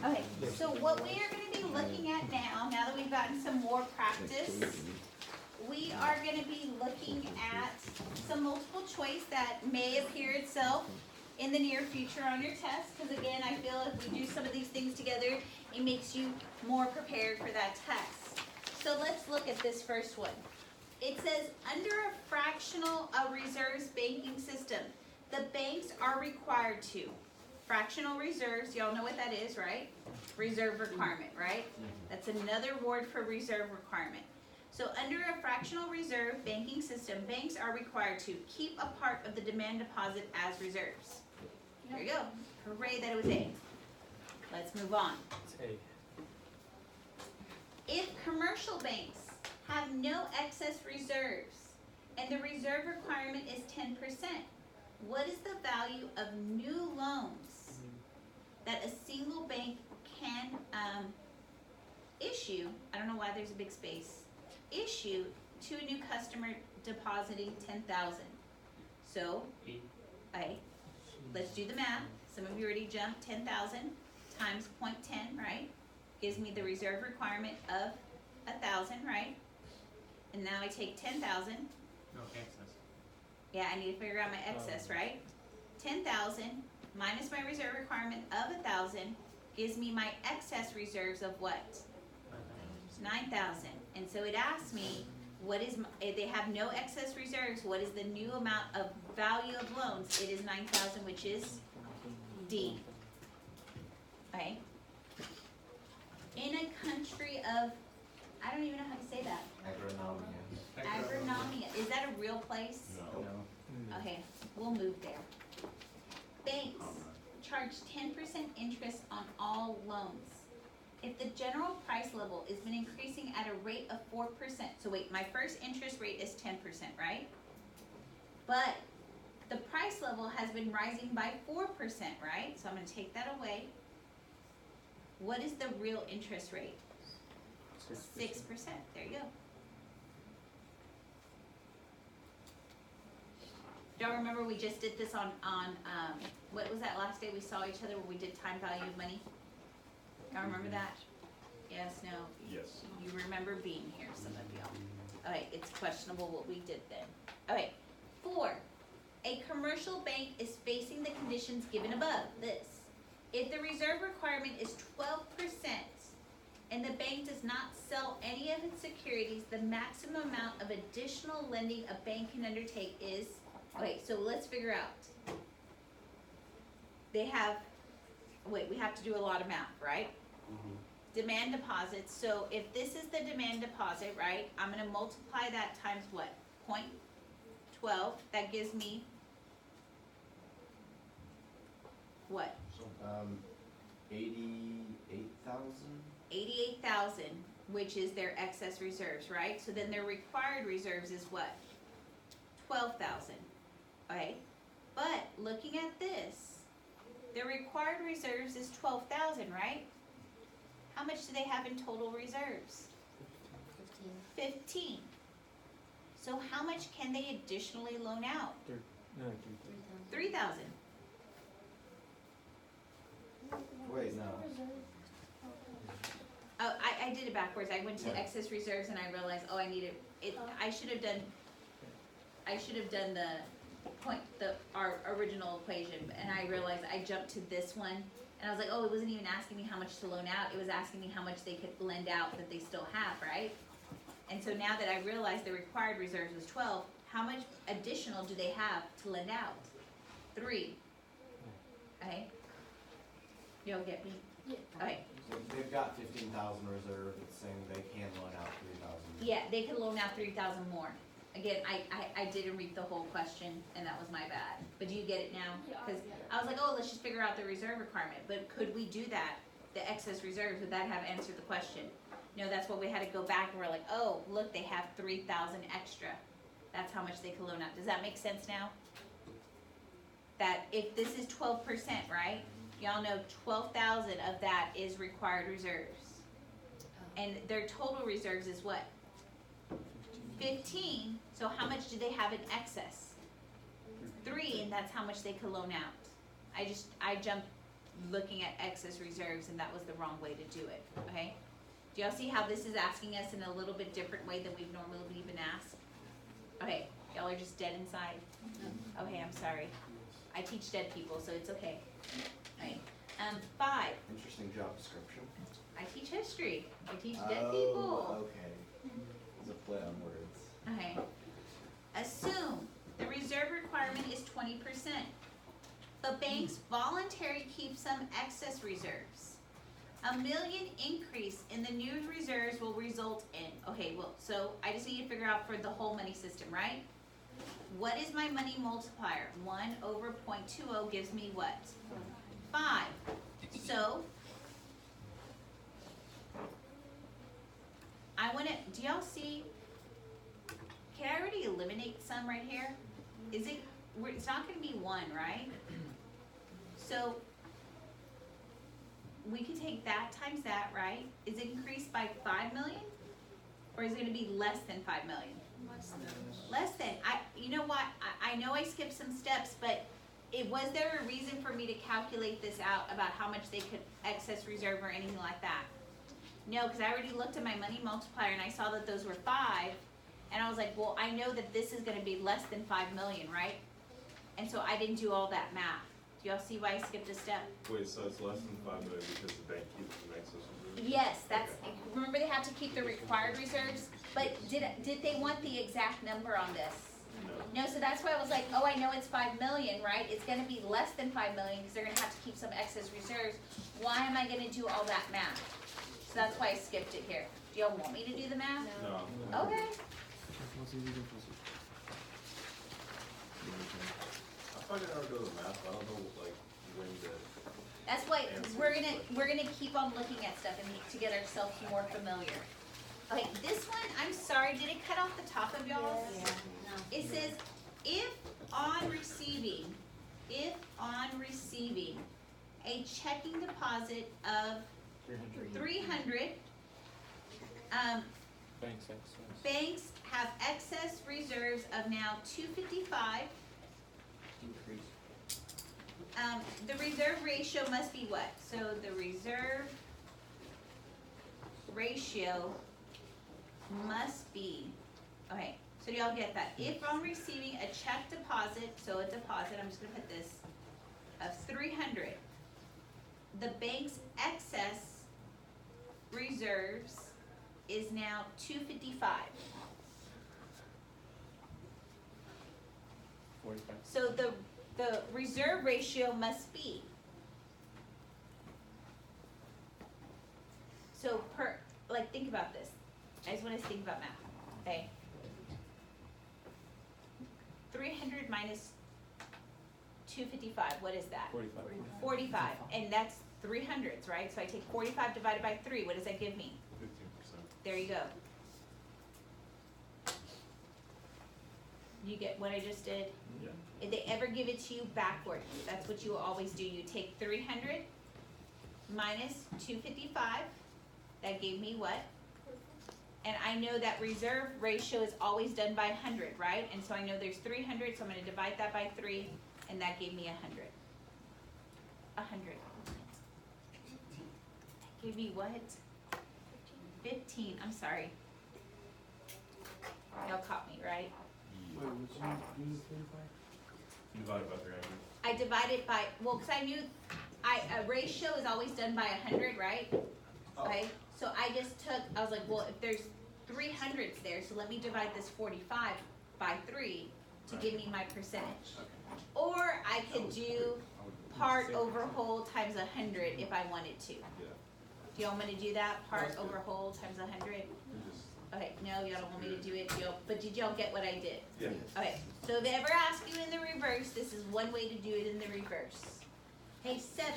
Okay, so what we are gonna be looking at now that we've gotten some more practice, we are gonna be looking at some multiple choice that may appear itself in the near future on your test, because again, I feel if we do some of these things together, it makes you more prepared for that test. So let's look at this first one. It says, under a fractional reserves banking system, the banks are required to. Fractional reserves, y'all know what that is, right? Reserve requirement, right? That's another word for reserve requirement. So under a fractional reserve banking system, banks are required to keep a part of the demand deposit as reserves. There you go. Hooray that it was A. Let's move on. It's A. If commercial banks have no excess reserves and the reserve requirement is 10%, what is the value of new loans that a single bank can issue? I don't know why there's a big space. Issue to a new customer depositing $10,000. So, let's do the math. Some of you already jumped. 10,000 times 0.10, right? Gives me the reserve requirement of 1,000, right? And now I take 10,000. No excess. Yeah, I need to figure out my excess, right? 10,000 minus my reserve requirement of 1,000 gives me my excess reserves of what? 9,000. And so it asks me, what is if they have no excess reserves, what is the new amount of value of loans? It is 9,000, which is D. Okay. In a country of, I don't even know how to say that. Agronomia. Is that a real place? No. Okay, we'll move there. Banks charge 10% interest on all loans. If the general price level has been increasing at a rate of 4%, so wait, my first interest rate is 10%, right? But the price level has been rising by 4%, right? So I'm going to take that away. What is the real interest rate? 6%. There you go. Don't remember we just did this on what was that last day we saw each other where we did time value of money? Y'all remember that? Yes, no? Yes. You remember being here, some of y'all. Okay, it's questionable what we did then. Okay, 4. A commercial bank is facing the conditions given above. This. If the reserve requirement is 12% and the bank does not sell any of its securities, the maximum amount of additional lending a bank can undertake is, okay, so let's figure out. They have, wait, we have to do a lot of math, right? Demand deposits. So if this is the demand deposit, right, I'm going to multiply that times what? 0.12. That gives me what? 88,000. 88,000, which is their excess reserves, right? So then their required reserves is what? 12,000. Okay. But looking at this, their required reserves is 12,000, right? How much do they have in total reserves? 15. So how much can they additionally loan out? 3,000. Wait, no. Oh, I did it backwards. I went to excess reserves and I realized, oh, I needed it. I should have done our original equation, and I realized I jumped to this one, and I was like, oh, it wasn't even asking me how much to loan out. It was asking me how much they could lend out that they still have, right? And so now that I realized the required reserves was 12, how much additional do they have to lend out? 3. Okay. You'll get me? Yeah. Okay. So they've got 15,000 reserve. It's saying they can loan out 3,000. Yeah, they could loan out 3,000 more. Again, I didn't read the whole question, and that was my bad. But do you get it now? Yeah, Because yeah. I was like, oh, let's just figure out the reserve requirement. But could we do that, the excess reserves, would that have answered the question? No, that's what we had to go back and we're like, oh, look, they have 3,000 extra. That's how much they could loan out. Does that make sense now? That if this is 12%, right? Y'all know 12,000 of that is required reserves. And their total reserves is what? 15. So how much do they have in excess? 3, and that's how much they could loan out. I jumped looking at excess reserves and that was the wrong way to do it, okay? Do y'all see how this is asking us in a little bit different way than we've normally been asked? Okay, y'all are just dead inside. Okay, I'm sorry. I teach dead people, so it's okay. Right. 5, Interesting job description. I teach history. I teach dead people. Okay. It's a play on words. Okay. Assume the reserve requirement is 20%. The bank's voluntary keep some excess reserves. $1 million increase in the new reserves will result in, okay, well, so I just need to figure out for the whole money system, right? What is my money multiplier? 1 over 0.20 gives me what? 5. So, I wanna, do y'all see, can I already eliminate some right here? Is it, it's not gonna be 1, right? So, we could take that times that, right? Is it increased by 5 million? Or is it gonna be less than 5 million? Less than, you know what, I know I skipped some steps, but was there a reason for me to calculate this out about how much they could excess reserve or anything like that? No, because I already looked at my money multiplier and I saw that those were 5, and I was like, well, I know that this is gonna be less than 5 million, right? And so I didn't do all that math. Do y'all see why I skipped a step? Wait, so it's less than 5 million because the bank keeps the excess reserve? Yes, that's, remember they have to keep the required reserves, but did they want the exact number on this? No, so that's why I was like, oh, I know it's 5 million, right? It's gonna be less than 5 million because they're gonna have to keep some excess reserves. Why am I gonna do all that math? So that's why I skipped it here. Do y'all want me to do the math? No. Okay. I thought I would go to math, I don't know, like, when to. That's why we're gonna keep on looking at stuff and to get ourselves more familiar. Okay, this one, I'm sorry, did it cut off the top of y'all? It says, if on receiving a checking deposit of 300, banks have excess reserves of now 255. The reserve ratio must be what? So the reserve ratio must be, okay, so do y'all get that? If I'm receiving a check deposit, so a deposit, I'm just gonna put this, of 300, the bank's excess reserves is now 255. 45. So the reserve ratio must be. So think about this. I just want us to think about math, okay? 300 minus 255, what is that? 45. 45, and that's 300s, right? So I take 45 divided by 3, what does that give me? 15%. There you go. You get what I just did? Yeah. If they ever give it to you backwards, that's what you always do. You take 300 minus 255, that gave me what? And I know that reserve ratio is always done by 100, right? And so I know there's 300, so I'm gonna divide that by 3, and that gave me 100. 100. That gave me what? 15, I'm sorry. Y'all caught me, right? Divided by 300. I divided by, well, cause I knew, a ratio is always done by 100, right? Okay, so I just took, I was like, well, if there's 300s there, so let me divide this 45 by 3 to give me my percentage. Or I could do part over whole times 100 if I wanted to. Yeah. Do y'all want me to do that? Part over whole times 100? Okay, no, y'all don't want me to do it, but did y'all get what I did? Yeah. Okay, so if they ever ask you in the reverse, this is one way to do it in the reverse. Okay, 7.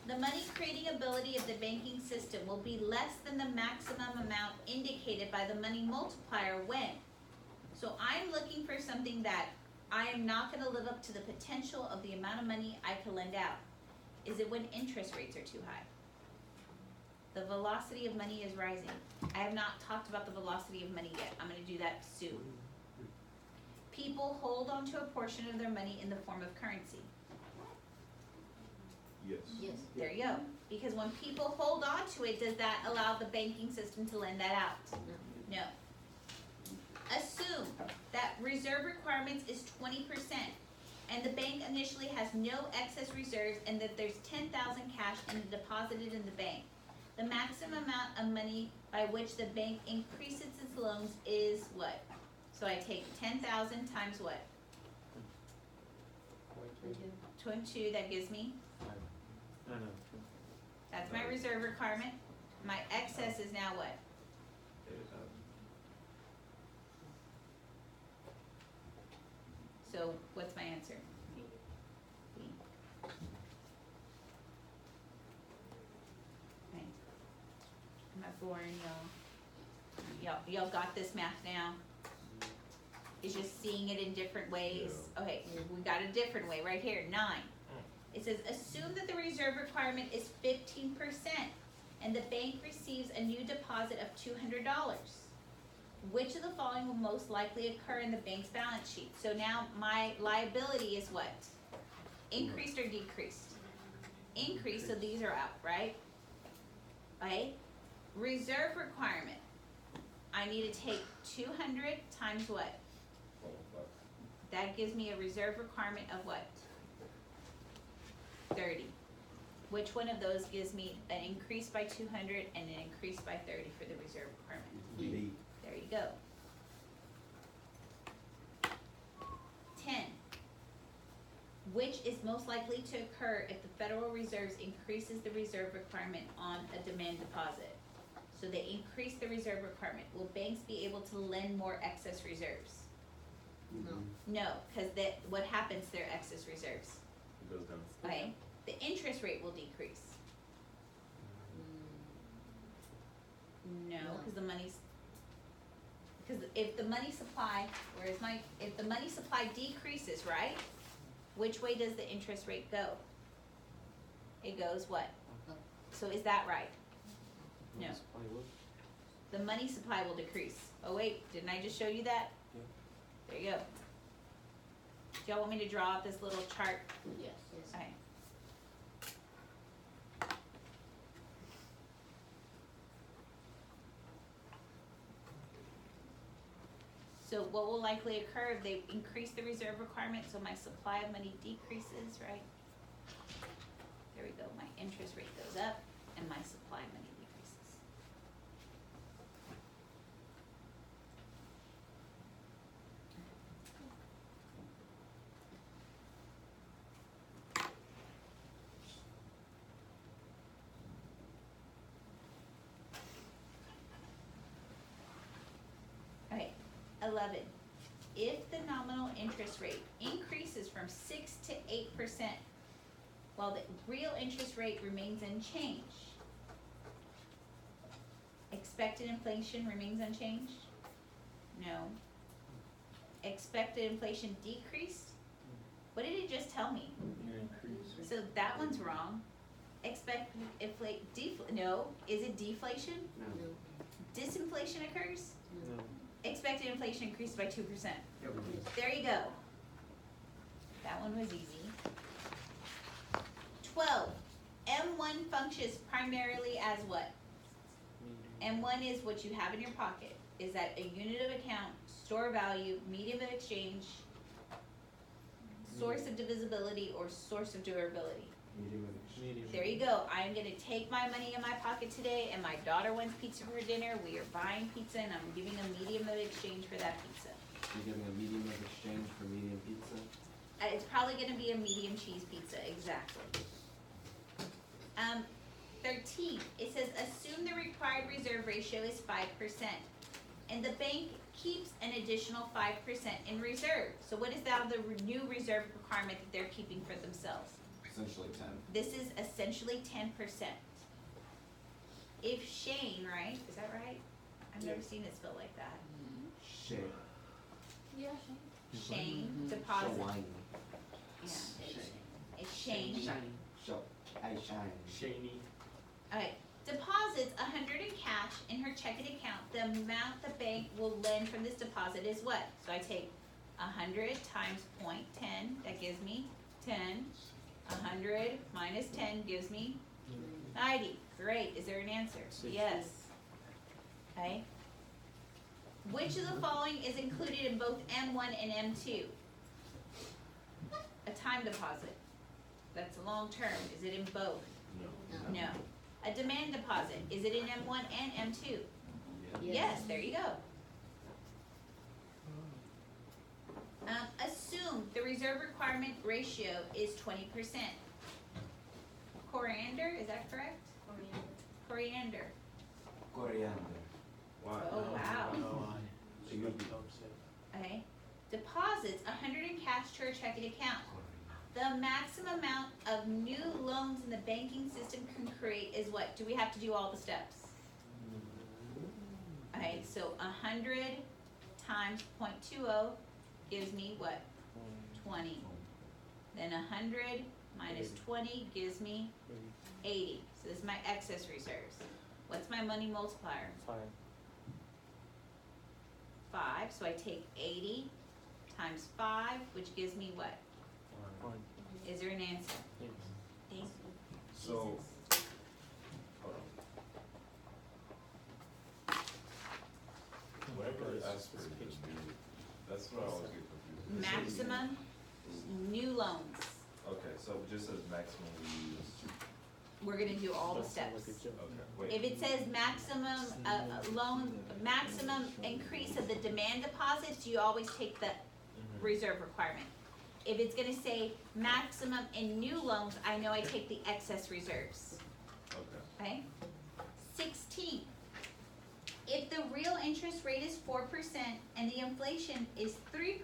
The money creating ability of the banking system will be less than the maximum amount indicated by the money multiplier when. So I'm looking for something that I am not gonna live up to the potential of the amount of money I can lend out. Is it when interest rates are too high? The velocity of money is rising. I have not talked about the velocity of money yet. I'm gonna do that soon. People hold on to a portion of their money in the form of currency. Yes. Yes. There you go. Because when people hold on to it, does that allow the banking system to lend that out? No. Assume that reserve requirements is 20%, and the bank initially has no excess reserves, and that there's 10,000 cash and deposited in the bank. The maximum amount of money by which the bank increases its loans is what? So I take 10,000 times what? 22, that gives me? No. That's my reserve requirement. My excess is now what? So what's my answer? B. Okay. Am I boring y'all? Y'all got this math now? It's just seeing it in different ways. Okay, we got a different way right here, 9. It says, assume that the reserve requirement is 15% and the bank receives a new deposit of $200. Which of the following will most likely occur in the bank's balance sheet? So now my liability is what? Increased or decreased? Increased, so these are out, right? Okay? Reserve requirement. I need to take 200 times what? That gives me a reserve requirement of what? 30. Which one of those gives me an increase by 200 and an increase by 30 for the reserve requirement? B. There you go. 10. Which is most likely to occur if the Federal Reserve increases the reserve requirement on a demand deposit? So they increase the reserve requirement. Will banks be able to lend more excess reserves? No. No, because what happens to their excess reserves? It goes down. Okay, the interest rate will decrease. No, because the money's, because if the money supply, if the money supply decreases, right? Which way does the interest rate go? It goes what? Up. So is that right? No. The money supply will decrease. Oh wait, didn't I just show you that? Yeah. There you go. Do y'all want me to draw out this little chart? Yes. Okay. So what will likely occur if they increase the reserve requirement, so my supply of money decreases, right? There we go, my interest rate goes up and my supply of money decreases. Okay, 11. If the nominal interest rate increases from 6 to 8%, while the real interest rate remains unchanged, expected inflation remains unchanged? No. Expected inflation decreased? What did it just tell me? So that one's wrong. Expect no, is it deflation? No. Disinflation occurs? No. Expected inflation increased by 2%. Yep. There you go. That one was easy. 12. M1 functions primarily as what? M1 is what you have in your pocket. Is that a unit of account, store value, medium of exchange, source of divisibility, or source of durability? Medium of exchange. There you go. I'm gonna take my money in my pocket today, and my daughter wants pizza for dinner. We are buying pizza, and I'm giving a medium of exchange for that pizza. You're giving a medium of exchange for medium pizza? It's probably gonna be a medium cheese pizza, exactly. 13, it says assume the required reserve ratio is 5%, and the bank keeps an additional 5% in reserve. So what is now the new reserve requirement that they're keeping for themselves? Essentially 10. This is essentially 10%. If Shane, right, is that right? I've never seen it spelled like that. Share. Yeah. Shane deposits, Shawine. yeah, it's Shane. Show. I shine. Shaney. Okay, deposits 100 in cash in her checking account. The amount the bank will lend from this deposit is what? So I take 100 times 0.10, that gives me 10. 100 minus 10 gives me 90. Great, is there an answer? Yes. Okay. Which of the following is included in both M1 and M2? A time deposit. That's long term. Is it in both? No. No. A demand deposit. Is it in M1 and M2? Yes, there you go. Assume the reserve requirement ratio is 20%. Coriander, is that correct? Coriander. Coriander. Why? Oh, wow. It would be- Okay. Deposits 100 in cash to a checking account. The maximum amount of new loans in the banking system can create is what? Do we have to do all the steps? Okay, so 100 times 0.20 gives me what? 20. Then 100 minus 20 gives me 80. So this is my excess reserves. What's my money multiplier? 5. So I take 80 times 5, which gives me what? Is there an answer? Thank you. So, Jesus. hold on. Whatever it asks for the new, that's what I always get confused. Maximum new loans. Okay, so it just says maximum we use, We're gonna do all the steps. okay, wait. If it says maximum, maximum increase of the demand deposits, you always take the reserve requirement. If it's gonna say maximum in new loans, I know I take the excess reserves, Okay, okay? 16, if the real interest rate is 4% and the inflation is 3%,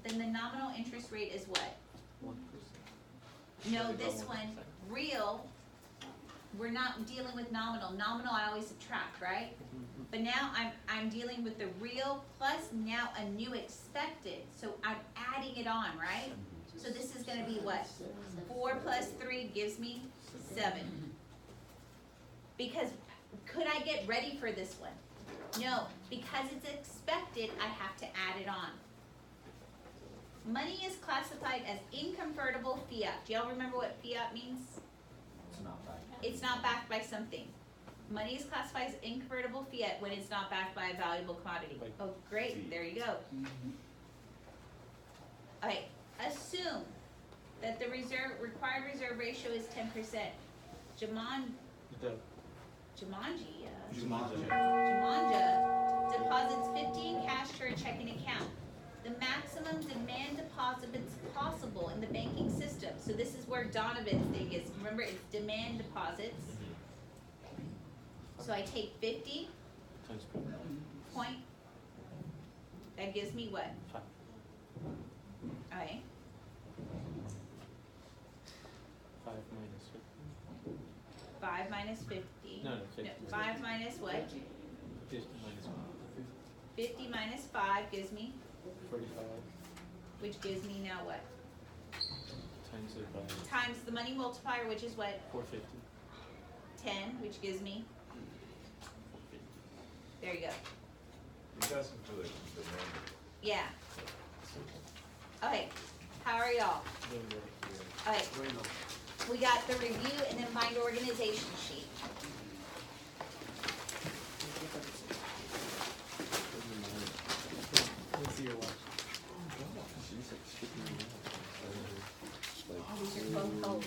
then the nominal interest rate is what? No, this one, real, we're not dealing with nominal. Nominal I always subtract, right? But now I'm dealing with the real plus now a new expected, so I'm adding it on, right? So this is gonna be what? 4 plus 3 gives me 7. Because, could I get ready for this one? No, because it's expected, I have to add it on. Money is classified as inconvertible fiat. Do y'all remember what fiat means? It's not back. It's not backed by something. Money is classified as inconvertible fiat when it's not backed by a valuable commodity. Oh, great, there you go. Okay, assume that the required reserve ratio is 10%. Jamanja deposits 50 in cash to her checking account. The maximum demand deposits possible in the banking system. So this is where Donovan's thing is. Remember, it's demand deposits. So I take 50 point, that gives me what? Okay, 5 minus 50. No, 5 minus what? 50 minus 50 minus 5 gives me, 45 which gives me now what? times it by Times the money multiplier, which is what? 450. 10, which gives me, there you go. he's asking for the number. Yeah. Okay, how are y'all? Doing good. Okay, we got the review and then mind organization sheet. Let's see your watch. These are both holes.